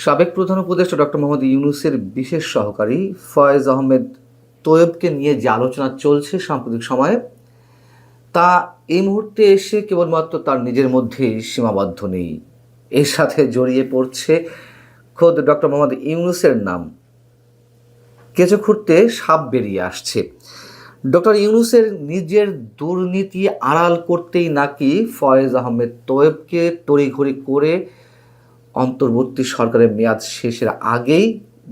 সাবেক প্রধান উপদেষ্টা ডক্টর মোহাম্মদ ইউনূসের বিশেষ সহকারী ফয়েজ আহমেদ তোয়েবকে নিয়ে যে আলোচনা চলছে সাম্প্রতিক সময়ে, তা এই মুহূর্তে এসে কেবলমাত্র তার নিজের মধ্যেই সীমাবদ্ধ নেই। এর সাথে জড়িয়ে পড়ছে খোদ ডক্টর মোহাম্মদ ইউনূসের নাম। কেঁচো খুঁড়তে সাপ বেরিয়ে আসছে। ডক্টর ইউনূসের নিজের দুর্নীতি আড়াল করতেই নাকি ফয়েজ আহমেদ তোয়েবকে তড়িঘড়ি করে অন্তর্বর্তী সরকারের মেয়াদ শেষের আগেই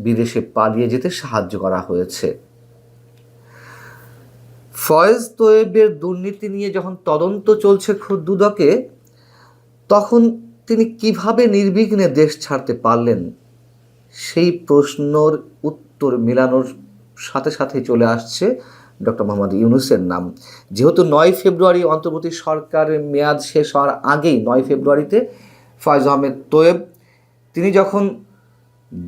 বিদেশে পালিয়ে যেতে সাহায্য করা হয়েছে। ফয়েজ তোয়েবের দুর্নীতি নিয়ে যখন তদন্ত চলছে খোদ দুদকে, তখন তিনি কিভাবে নির্বিঘ্নে দেশ ছাড়তে পারলেন, সেই প্রশ্নর উত্তর মেলানোর সাথে সাথে চলে আসছে ডক্টর মোহাম্মদ ইউনূসের নাম। যেহেতু 9 ফেব্রুয়ারি অন্তর্বর্তী সরকারের মেয়াদ শেষ হওয়ার আগেই 9 ফেব্রুয়ারিতে ফয়েজ আহমেদ তোয়েব তিনি যখন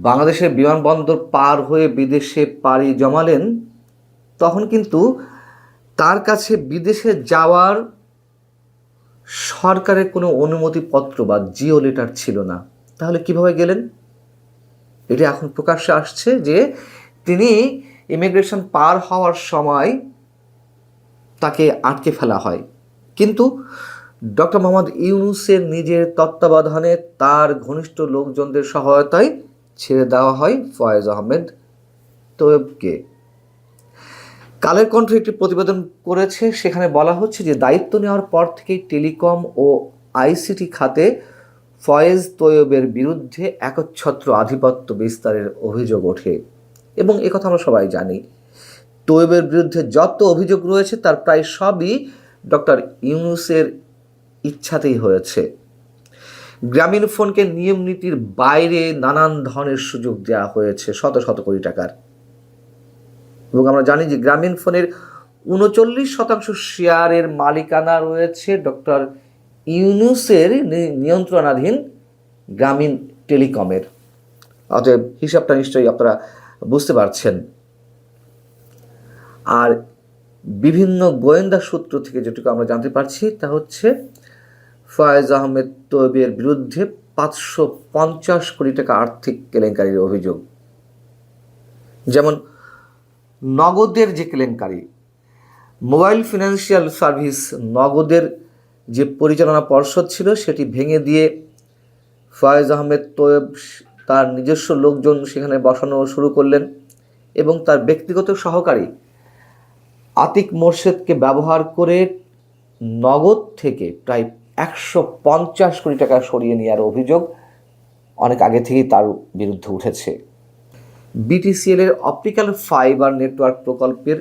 বাংলাদেশের বিমানবন্দর পার হয়ে বিদেশে পাড়ি জমালেন, তখন কিন্তু তার কাছে বিদেশে যাওয়ার সরকারের কোনো অনুমতিপত্র বা জিও লেটার ছিল না। তাহলে কিভাবে গেলেন? এটা এখন প্রকাশ্যে আসছে যে তিনি ইমিগ্রেশন পার হওয়ার সময় তাকে আটকে ফেলা হয়, কিন্তু ডক্টর মোহাম্মদ ইউনূসের নিজের তত্ত্বাবধানে তার ঘনিষ্ঠ লোকজনদের সহায়তায় ছেড়ে দেওয়া হয় ফয়েজ আহমেদ তোয়েবকে। কালের কণ্ঠ একটি প্রতিবেদন করেছে, সেখানে বলা হচ্ছে যে দায়িত্ব নেওয়ার পর থেকেই টেলিকম ও আইসিটি খাতে ফয়েজ তোয়েবের বিরুদ্ধে একচ্ছত্র আধিপত্য বিস্তারের অভিযোগ ওঠে। এবং একথা আমরা সবাই জানি, তোয়েবের বিরুদ্ধে যত অভিযোগ রয়েছে তার প্রায় সবই ডক্টর ইউনূসের ইচ্ছাতেই হয়েছে। গ্রামীণ ফোনকে নিয়ম নীতির বাইরে নানান ধরনের সুযোগ দেওয়া হয়েছে শত শত কোটি টাকার। এবং আমরা জানি যে গ্রামীণ ফোনের 39% শেয়ারের মালিকানা রয়েছে ডক্টর ইউনূসের নিয়ন্ত্রণাধীন গ্রামীণ টেলিকমের। অতএব হিসাবটা নিশ্চয়ই আপনারা বুঝতে পারছেন। আর বিভিন্ন গোয়েন্দা সূত্র থেকে যেটুকু আমরা জানতে পারছি তা হচ্ছে ফয়েজ আহমেদ তোয়েবের বিরুদ্ধে 550 কোটি টাকা আর্থিক কেলেঙ্কারির অভিযোগ। যেমন নগদের যে কেলেঙ্কারি, মোবাইল ফিনান্সিয়াল সার্ভিস নগদের যে পরিচালনা পর্ষদ ছিল সেটি ভেঙে দিয়ে ফয়েজ আহমেদ তোয়েব তার নিজস্ব লোকজন সেখানে বসানো শুরু করলেন এবং তার ব্যক্তিগত সহকারী আতিক মোর্শেদকে ব্যবহার করে নগদ থেকে প্রায় 150 কোটি টাকা সরিয়ে নেওয়ার অভিযোগ অনেক আগে থেকেই তার বিরুদ্ধে উঠেছে। বিটিসিএল এর অপটিক্যাল ফাইবার নেটওয়ার্ক প্রকল্পের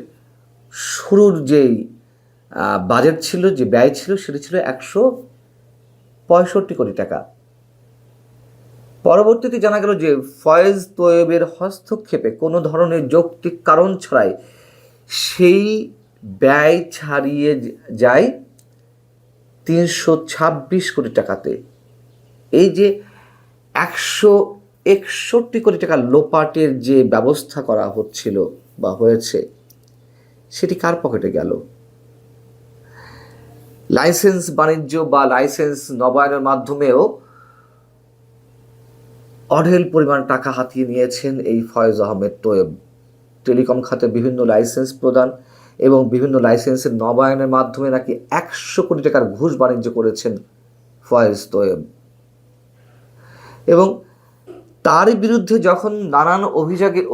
শুরুর যেই বাজেট ছিল, যে ব্যয় ছিল, সেটি ছিল 165 কোটি টাকা। পরবর্তীতে জানা গেল যে ফয়েজ তোয়েবের হস্তক্ষেপে কোনো ধরনের যৌক্তিক কারণ ছাড়াই সেই ব্যয় ছাড়িয়ে যায় 326 কোটি টাকাতে। এই যে 161 কোটি টাকা লোপাটের যে ব্যবস্থা করা হচ্ছিল বা হয়েছে, সেটি কার পকেটে গেল? লাইসেন্স বাণিজ্য বা লাইসেন্স নবায়নের মাধ্যমেও অঢেল পরিমাণ টাকা হাতিয়ে নিয়েছেন এই ফয়েজ আহমেদ তোয়েব। টেলিকম খাতে বিভিন্ন লাইসেন্স প্রদান এবং বিভিন্ন লাইসেন্সের নবায়নের মাধ্যমে নাকি 100 কোটি টাকার ঘুষ বাণিজ্য করেছেন ফয়েজ তোয়েব। এবং তার বিরুদ্ধে যখন নানান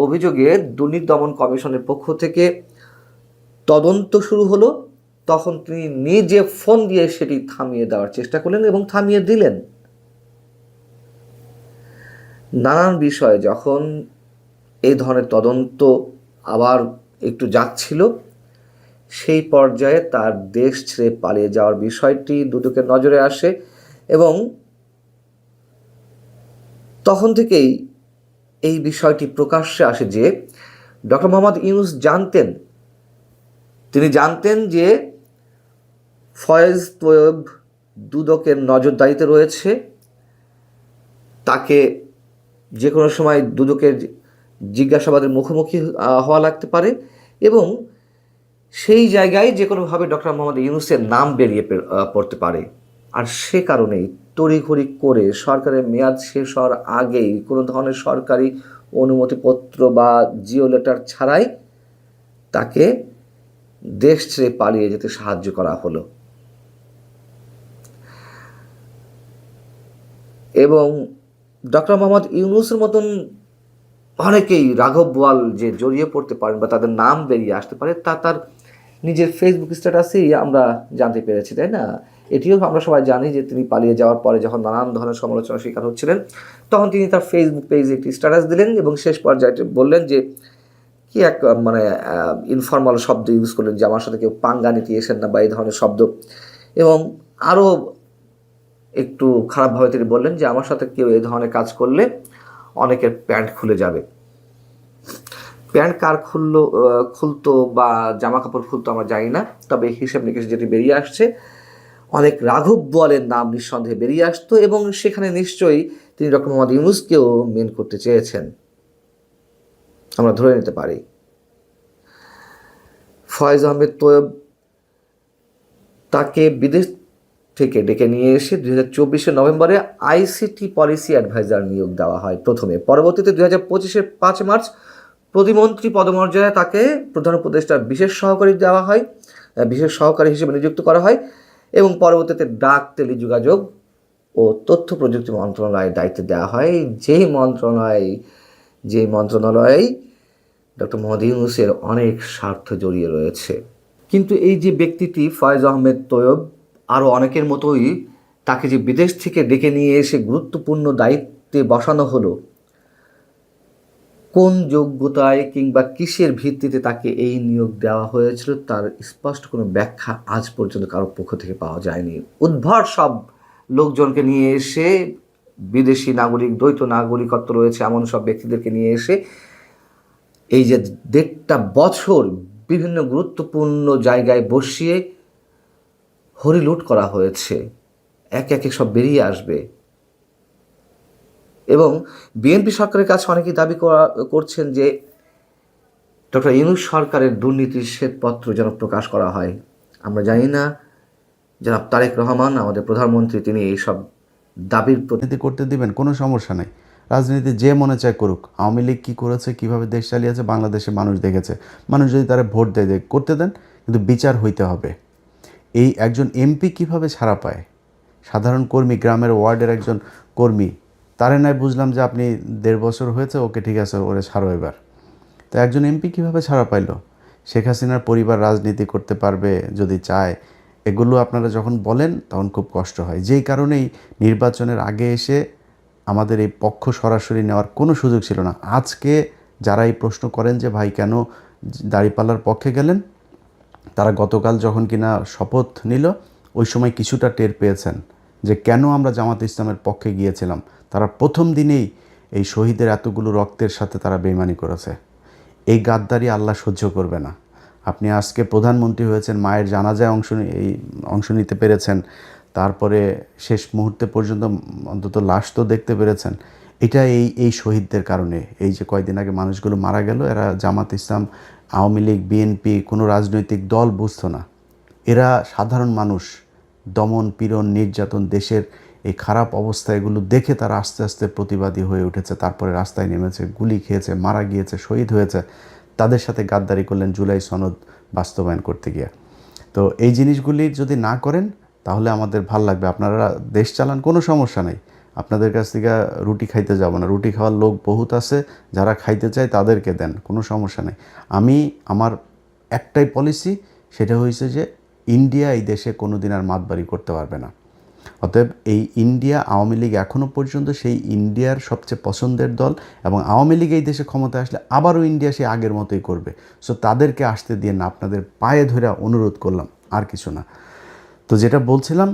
অভিযোগে দুর্নীতি দমন কমিশনের পক্ষ থেকে তদন্ত শুরু হলো, তখন তিনি নিজে ফোন দিয়ে সেটি থামিয়ে দেওয়ার চেষ্টা করলেন এবং থামিয়ে দিলেন। নানান বিষয়ে যখন এই ধরনের তদন্ত আবার একটু যাচ্ছিল, সেই পর্যায়ে তার দেশ ছেড়ে পালিয়ে যাওয়ার বিষয়টি দুদকের নজরে আসে এবং তখন থেকেই এই বিষয়টি প্রকাশ্যে আসে যে ডক্টর মোহাম্মদ ইউনূস তিনি জানতেন যে ফয়েজ তোয়েব দুদকের নজরদারিতে রয়েছে, তাকে যে কোনো সময় দুদকের জিজ্ঞাসাবাদের মুখোমুখি হওয়া লাগতে পারে এবং সেই জায়গায় যে কোনোভাবে ডক্টর মোহাম্মদ ইউনূসের নাম বেরিয়ে পড়তে পারে। আর সে কারণেই তড়িঘড়ি করে সরকারের মেয়াদ শেষ হওয়ার আগেই কোনো ধরনের সরকারি অনুমতিপত্র বা জিও লেটার ছাড়াই তাকে দেশ ছেড়ে পালিয়ে যেতে সাহায্য করা হলো। এবং ডক্টর মোহাম্মদ ইউনূসের মতন অনেকেই রাঘব বোয়াল যে জড়িয়ে পড়তে পারেন বা তাদের নাম বেরিয়ে আসতে পারে তা তার নিজের ফেসবুক স্ট্যাটাসেই আমরা জানতে পেরেছি, তাই না? এটিও আমরা সবাই জানি যে তিনি পালিয়ে যাওয়ার পরে যখন নানান ধরনের সমালোচনার শিকার হচ্ছিলেন তখন তিনি তার ফেসবুক পেজে একটি স্ট্যাটাস দিলেন এবং শেষ পর্যায়ে বললেন যে কি এক মানে ইনফর্মাল শব্দ ইউজ করলেন যে আমার সাথে কেউ পাঙ্গা নিতে এসেন না বা এই ধরনের শব্দ, এবং আরও একটু খারাপভাবে তিনি বললেন যে আমার সাথে কেউ এই ধরনের কাজ করলে অনেকের প্যান্ট খুলে যাবে। প্যান্ট কার খুলতো বা জামা কাপড় খুলতো আমরা জানি না, তবে হিসেব নিকেশ যেটি বেরিয়ে আসছে অনেক রাঘব বোয়ালের নাম নিঃসন্দেহে বেরিয়ে আসতো এবং সেখানে নিশ্চয়ই তিনি ডক্টর মোহাম্মদ ইউনূসকেও মেন করতে চেয়েছেন, আমরা ধরে নিতে পারি। ফয়েজ আহমেদ তৈয়ব তাকে বিদেশ থেকে ডেকে নিয়ে এসে 2024 নভেম্বরে আইসিটি পলিসি অ্যাডভাইজার নিয়োগ দেওয়া হয় প্রথমে। পরবর্তীতে 2025 5 মার্চ প্রতিমন্ত্রী পদমর্যাদায় তাকে প্রধান উপদেষ্টার বিশেষ সহকারী হিসেবে নিযুক্ত করা হয় এবং পরবর্তীতে ডাক, টেলিযোগাযোগ ও তথ্য প্রযুক্তি মন্ত্রণালয়ের দায়িত্ব দেওয়া হয়, যেই মন্ত্রণালয়ে ডক্টর মোহাম্মদ ইউনূসের অনেক স্বার্থ জড়িয়ে রয়েছে। কিন্তু এই যে ব্যক্তিটি ফয়েজ আহমেদ তৈয়ব আরও অনেকের মতোই তাকে যে বিদেশ থেকে ডেকে নিয়ে এসে গুরুত্বপূর্ণ দায়িত্বে বসানো হলো, কোন যোগ্যতায় কিংবা কিসের ভিত্তিতে তাকে এই নিয়োগ দেওয়া হয়েছিল তার স্পষ্ট কোনো ব্যাখ্যা আজ পর্যন্ত কারোর পক্ষ থেকে পাওয়া যায়নি। উদ্ভট সব লোকজনকে নিয়ে এসে, বিদেশি নাগরিক, দ্বৈত নাগরিকত্ব রয়েছে এমন সব ব্যক্তিদেরকে নিয়ে এসে এই যে 1.5 বছর বিভিন্ন গুরুত্বপূর্ণ জায়গায় বসিয়ে হরিলুট করা হয়েছে, এক এক সব বেরিয়ে আসবে। এবং বিএনপি সরকারের কাছে অনেকেই দাবি করছেন যে ডক্টর ইউনূস সরকারের দুর্নীতির শ্বেতপত্র যেন প্রকাশ করা হয়। আমরা জানি না জনাব তারেক রহমান আমাদের প্রধানমন্ত্রী তিনি এইসব দাবির রাজনীতি করতে দিবেন, কোনো সমস্যা নাই। রাজনীতি যে মনে চায় করুক। আওয়ামী লীগ কী করেছে, কীভাবে দেশ চালিয়েছে বাংলাদেশের মানুষ দেখেছে। মানুষ যদি তারা ভোট দেয় করতে দেন, কিন্তু বিচার হইতে হবে। এই একজন এমপি কিভাবে ছাড়া পায়, সাধারণ কর্মী, গ্রামের ওয়ার্ডের একজন কর্মী, তারে নাই বুঝলাম যে আপনি 1.5 বছর হয়েছে, ওকে ঠিক আছে, ওরে ছাড়ো এবার। তো একজন এমপি কীভাবে ছাড়া পাইল? শেখ হাসিনার পরিবার রাজনীতি করতে পারবে যদি চায়, এগুলো আপনারা যখন বলেন তখন খুব কষ্ট হয়। যেই কারণেই নির্বাচনের আগে এসে আমাদের এই পক্ষ সরাসরি নেওয়ার কোনো সুযোগ ছিল না। আজকে যারা এই প্রশ্ন করেন যে ভাই কেন দাঁড়িপাল্লার পক্ষে গেলেন, তারা গতকাল যখন কিনা শপথ নিল ওই সময় কিছুটা টের পেয়েছেন যে কেন আমরা জামাত ইসলামের পক্ষে গিয়েছিলাম। তারা প্রথম দিনেই এই শহীদের এতগুলো রক্তের সাথে তারা বেইমানি করেছে। এই গাদ্দারি আল্লাহ সহ্য করবে না। আপনি আজকে প্রধানমন্ত্রী হয়েছেন, মায়ের জানাজায় অংশ নিতে পেরেছেন, তারপরে শেষ মুহূর্তে পর্যন্ত অন্তত লাশ তো দেখতে পেরেছেন। এটা এই শহীদদের কারণে। এই যে কয়দিন আগে মানুষগুলো মারা গেল, এরা জামাত ইসলাম, আওয়ামী লীগ, বিএনপি কোনো রাজনৈতিক দল বুঝতো না। এরা সাধারণ মানুষ, দমন পীড়ন নির্যাতন, দেশের এই খারাপ অবস্থা, এগুলো দেখে তারা আস্তে আস্তে প্রতিবাদী হয়ে উঠেছে। তারপরে রাস্তায় নেমেছে, গুলি খেয়েছে, মারা গিয়েছে, শহীদ হয়েছে। তাদের সাথে গাদ্দারি করলেন জুলাই সনদ বাস্তবায়ন করতে গিয়ে। তো এই জিনিসগুলি যদি না করেন তাহলে আমাদের ভাল লাগবে। আপনারা দেশ চালান, কোনো সমস্যা নেই। আপনাদের কাছ থেকে রুটি খাইতে যাব না, রুটি খাওয়ার লোক বহুত আছে, যারা খাইতে চায় তাদেরকে দেন, কোনো সমস্যা নেই। আমার একটাই পলিসি, সেটা হয়েছে যে ইন্ডিয়া এই দেশে কোনো দিন আর মাতবাড়ি করতে পারবে না। অতএব এই ইন্ডিয়া, আওয়ামী লীগ এখনও পর্যন্ত সেই ইন্ডিয়ার সবচেয়ে পছন্দের দল, এবং আওয়ামী লীগ এই দেশে ক্ষমতায় আসলে আবারও ইন্ডিয়া সেই আগের মতোই করবে। সো তাদেরকে আসতে দিয়ে না, আপনাদের পায়ে ধরে অনুরোধ করলাম, আর কিছু না। তো যেটা বলছিলাম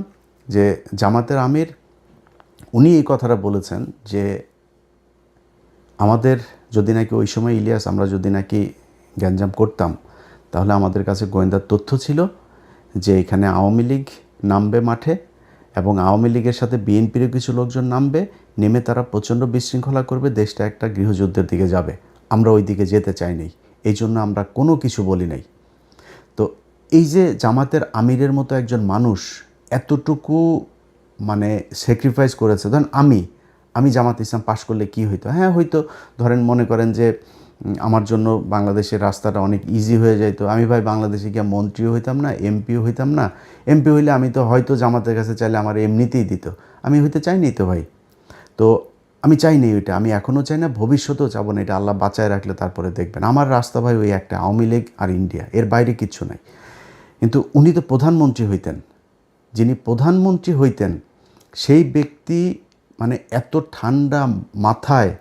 যে জামাতের আমির উনি এই কথাটা বলেছেন যে আমাদের যদি নাকি ওই সময় ইলিয়াস, আমরা যদি নাকি গ্যাঞ্জাম করতাম, তাহলে আমাদের কাছে গোয়েন্দার তথ্য ছিল যে এখানে আওয়ামী লীগ নামবে মাঠে, এবং আওয়ামী লীগের সাথে বিএনপিরও কিছু লোকজন নামবে, নেমে তারা প্রচণ্ড বিশৃঙ্খলা করবে, দেশটা একটা গৃহযুদ্ধের দিকে যাবে। আমরা ওই দিকে যেতে চাই নাই, এই জন্য আমরা কোনো কিছু বলি নাই। তো এই যে জামাতের আমিরের মতো একজন মানুষ এতটুকু মানে স্যাক্রিফাইস করেছে। ধরেন আমি জামাত ইসলাম পাশ করলে কি হইতো? হ্যাঁ হয়তো ধরেন মনে করেন যে আমার জন্য বাংলাদেশের রাস্তাটা অনেক ইজি হয়ে যেত। আমি ভাই বাংলাদেশে গিয়ে মন্ত্রীও হইতাম না, এমপিও হইতাম না। এমপি হইলে আমি তো হয়তো জামাতের কাছে চাইলে আমার এমনিতেই দিত। আমি হইতে চাইনি তো ভাই। তো আমি চাইনি ওইটা, আমি এখনও চাই না, ভবিষ্যতেও চাবো না। এটা আল্লাহ বাঁচায় রাখলে তারপরে দেখবেন। আমার রাস্তা ভাই ওই একটা, আওয়ামী লীগ আর ইন্ডিয়া, এর বাইরে কিচ্ছু নাই। কিন্তু উনি তো প্রধানমন্ত্রী হইতেন, যিনি প্রধানমন্ত্রী হইতেন সেই ব্যক্তি মানে এত ঠান্ডা মাথায়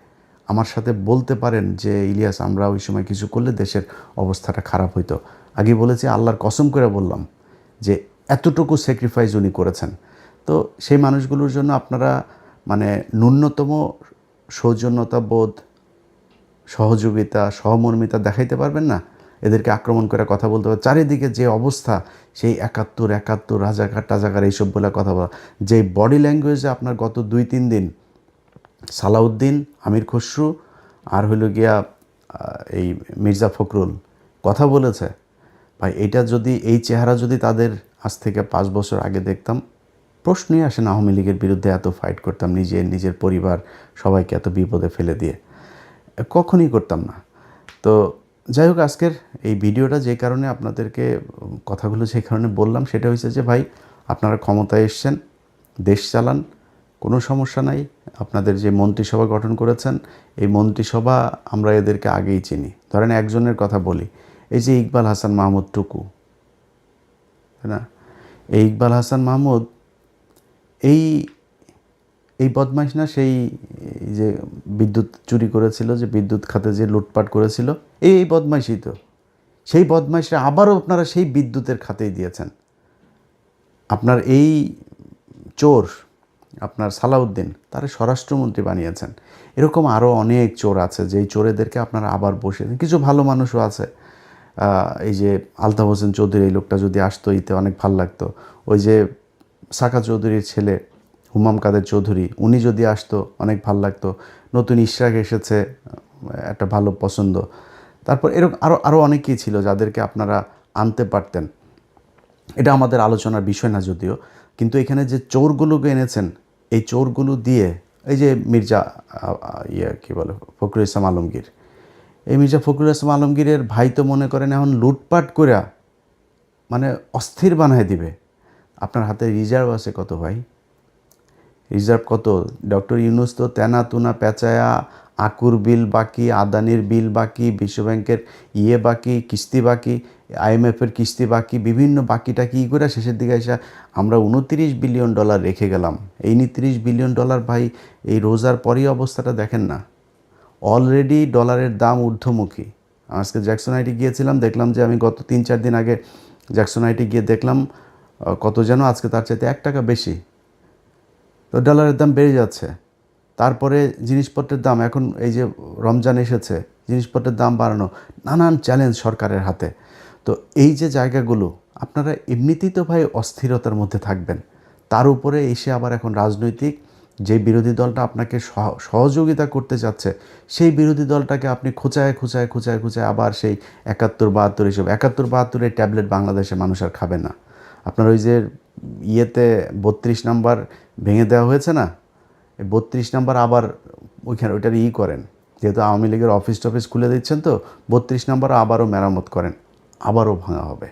আমার সাথে বলতে পারেন যে ইলিয়াস আমরা ওই সময় কিছু করলে দেশের অবস্থাটা খারাপ হইতো। আগে বলেছি, আল্লাহর কসম করে বললাম যে এতটুকু স্যাক্রিফাইস উনি করেছেন। তো সেই মানুষগুলোর জন্য আপনারা মানে ন্যূনতম সৌজন্যতা বোধ, সহযোগিতা, সহমর্মিতা দেখাইতে পারবেন না? এদেরকে আক্রমণ করে কথা বলতে পারে। চারিদিকে যে অবস্থা, সেই ৭১ রাজাকার টাজাকার এইসব বলে কথা বলা, যে বডি ল্যাঙ্গুয়েজে আপনার গত ২-৩ দিন সালাউদ্দিন, আমির খসরু আর হইল গিয়া এই মির্জা ফখরুল কথা বলেছে, ভাই এটা যদি এই চেহারা যদি তাদের আজ থেকে ৫ বছর আগে দেখতাম, প্রশ্নই আসে না আওয়ামী লীগের বিরুদ্ধে এত ফাইট করতাম, নিজের পরিবার সবাইকে এত বিপদে ফেলে দিয়ে কখনই করতাম না। তো যাই হোক, আজকের এই ভিডিওটা যে কারণে আপনাদেরকে কথাগুলো যে কারণে বললাম সেটা হচ্ছে যে ভাই আপনারা ক্ষমতায় এসছেন, দেশ চালান, কোনো সমস্যা নাই। আপনাদের যে মন্ত্রিসভা গঠন করেছেন, এই মন্ত্রিসভা আমরা এদেরকে আগেই চিনি। ধরেন একজনের কথা বলি, এই যে ইকবাল হাসান মাহমুদ টুকু, তাই না? এই ইকবাল হাসান মাহমুদ এই বদমাইশ না? সেই যে বিদ্যুৎ চুরি করেছিল, যে বিদ্যুৎ খাতে যে লুটপাট করেছিল, এই বদমাইশই তো। সেই বদমাইশরা আবারও আপনারা সেই বিদ্যুতের খাতেই দিয়েছেন। আপনার এই চোর, আপনার সালাউদ্দিন, তারা স্বরাষ্ট্রমন্ত্রী বানিয়েছেন। এরকম আরও অনেক চোর আছে, যেই চোরেদেরকে আপনারা আবার বসিয়ে দেন। কিছু ভালো মানুষও আছে, এই যে আলতাফ হোসেন চৌধুরী, এই লোকটা যদি আসতো ইতে অনেক ভাল লাগতো। ওই যে সাকা চৌধুরীর ছেলে হুমাম কাদের চৌধুরী, উনি যদি আসতো অনেক ভাল লাগতো। নতুন ইশরাক এসেছে, একটা ভালো পছন্দ। তারপর এরকম আরও অনেকেই ছিল যাদেরকে আপনারা আনতে পারতেন। এটা আমাদের আলোচনার বিষয় না যদিও, কিন্তু এখানে যে চোরগুলোকে এনেছেন, এই চোরগুলো দিয়ে এই যে মির্জা কী বলে ফখরুল ইসলাম আলমগীর, এই মির্জা ফখরুল ইসলাম আলমগীরের ভাই তো মনে করেন এখন লুটপাট করে মানে অস্থির বানায় দিবে। আপনার হাতে রিজার্ভ আছে কত ভাই? রিজার্ভ কত? ডক্টর ইউনূস তো তেনা তুনা পেঁচায়া আকুর বিল বাকি, আদানির বিল বাকি, বিশ্বব্যাংকের বাকি, কিস্তি বাকি, IMF-এর কিস্তি বাকি, বিভিন্ন বাকিটা কী করে শেষের দিকে এসে আমরা $29 বিলিয়ন রেখে গেলাম। এই $29 বিলিয়ন ভাই, এই রোজার পরই অবস্থাটা দেখেন না। অলরেডি ডলারের দাম ঊর্ধ্বমুখী। আজকে জ্যাকসন আইটি গিয়েছিলাম, দেখলাম যে আমি গত ৩-৪ দিন আগে জ্যাকসন আইটি গিয়ে দেখলাম কত যেন আজকে তার চাইতে $1 বেশি। তো ডলারের দাম বেড়ে যাচ্ছে। তারপরে জিনিসপত্রের দাম, এখন এই যে রমজান এসেছে, জিনিসপত্রের দাম বাড়ানো, নানান চ্যালেঞ্জ সরকারের হাতে। তো এই যে জায়গাগুলো, আপনারা এমনিতেই তো ভাই অস্থিরতার মধ্যে থাকবেন, তার উপরে এসে আবার এখন রাজনৈতিক যে বিরোধী দলটা আপনাকে সহযোগিতা করতে যাচ্ছে, সেই বিরোধী দলটাকে আপনি খোঁচায় আবার সেই ৭১-৭২ এসব ৭১-৭২ ট্যাবলেট বাংলাদেশের মানুষ আর খাবে না। আপনার ওই যে ৩২ নাম্বার ভেঙে দেওয়া হয়েছে না, এই ৩২ নাম্বার আবার ওইখানে ওইটার করেন, যেহেতু আওয়ামী লীগের অফিস টফিস খুলে দিচ্ছেন, তো ৩২ নাম্বার আবারও মেরামত করেন, আবারও ভাঙা হবে।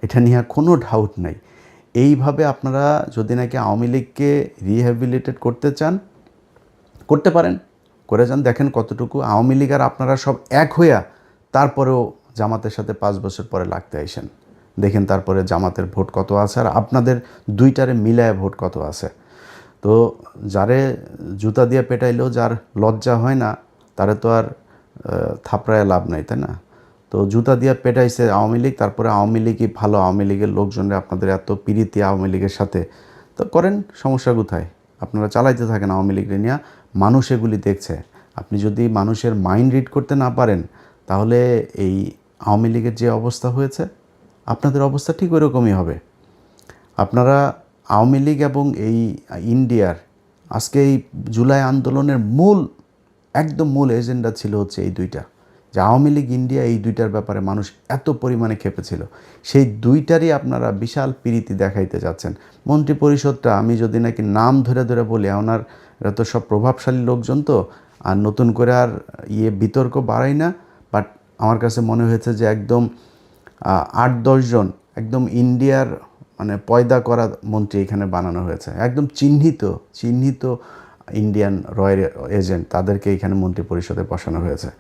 এটা নিয়ে কোনো ডাউট নাই। এইভাবে আপনারা যদি নাকি আওয়ামী লীগকে রিহ্যাবিলিটেট করতে চান, করতে পারেন, করে যান, দেখেন কতটুকু আওয়ামী লীগ আর আপনারা সব এক হইয়া তারপরেও জামাতের সাথে ৫ বছর পরে লাগতে আইসেন, দেখেন তারপরে জামাতের ভোট কত আছে আর আপনাদের দুইটারে মিলায় ভোট কত আছে। তো যারে জুতা দিয়ে পেটাইলেও যার লজ্জা হয় না, তারে তো আর থাপড়ায় লাভ নাই, তাই না? তো জুতা দিয়ে পেটাইছে আওয়ামী লীগ, তারপরে আওয়ামী লীগই ভালো, আওয়ামী লীগের লোকজনরা আপনাদের এত পিরিতি আওয়ামী লীগের সাথে, তো করেন, সমস্যা কোথায়? আপনারা চালাইতে থাকেন আওয়ামী লীগের নিয়ে, মানুষ এগুলি দেখছে। আপনি যদি মানুষের মাইন্ড রিড করতে না পারেন, তাহলে এই আওয়ামী লীগের যে অবস্থা হয়েছে, আপনাদের অবস্থা ঠিক ওই রকমই হবে। আপনারা আওয়ামী লীগ এবং এই ইন্ডিয়ার আজকে এই জুলাই আন্দোলনের একদম মূল এজেন্ডা ছিল হচ্ছে এই দুইটা, যে আওয়ামী লীগ ইন্ডিয়া এই দুইটার ব্যাপারে মানুষ এত পরিমাণে খেপেছিল, সেই দুইটারই আপনারা বিশাল প্রীতি দেখাইতে যাচ্ছেন। মন্ত্রী পরিষদটা আমি যদি নাকি নাম ধরে ধরে বলি, ওনার এরা তো সব প্রভাবশালী লোকজন, তো আর নতুন করে আর বিতর্ক বাড়াই না। বাট আমার কাছে মনে হয়েছে যে একদম 8-10 জন একদম ইন্ডিয়ার মানে পয়দা করা মন্ত্রী এখানে বানানো হয়েছে, একদম চিহ্নিত ইন্ডিয়ান রয়্যাল এজেন্ট, তাদেরকে এখানে মন্ত্রী পরিষদে বসানো হয়েছে।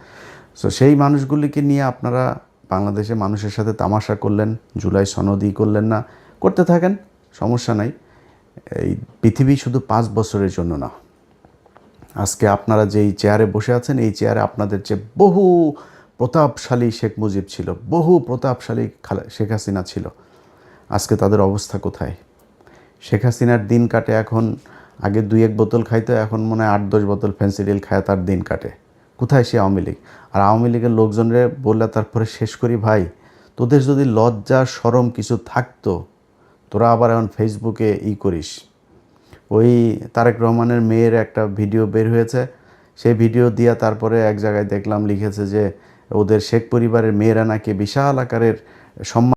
সো সেই মানুষগুলিকে নিয়ে আপনারা বাংলাদেশে মানুষের সাথে তামাশা করলেন, জুলাই সনদই করলেন না, করতে থাকেন, সমস্যা নাই। এই পৃথিবী শুধু 5 বছরের জন্য না। আজকে আপনারা যেই চেয়ারে বসে আছেন, এই চেয়ারে আপনাদের যে বহু প্রতাপশালী শেখ মুজিব ছিল, বহু প্রতাপশালী শেখ হাসিনা ছিল, আজকে তাদের অবস্থা কোথায়? শেখ হাসিনার দিন কাটে এখন, আগে 2-1 বোতল খাইতো, এখন মনে হয় 8-10 বোতল ফেন্সিডিল খায় তার দিন কাটে। কোথায় সে আওয়ামী লীগ? আর আওয়ামী লীগের লোকজনরে বললে তারপরে শেষ করি, ভাই তোদের যদি লজ্জা শরম কিছু থাকতো, তোরা আবার এখন ফেসবুকে করিস। ওই তারেক রহমানের মেয়ের একটা ভিডিও বের হয়েছে, সেই ভিডিও দিয়া তারপরে এক জায়গায় দেখলাম লিখেছে যে ওদের শেখ পরিবারের মেয়েরা নাকি বিশাল আকারের সম্মান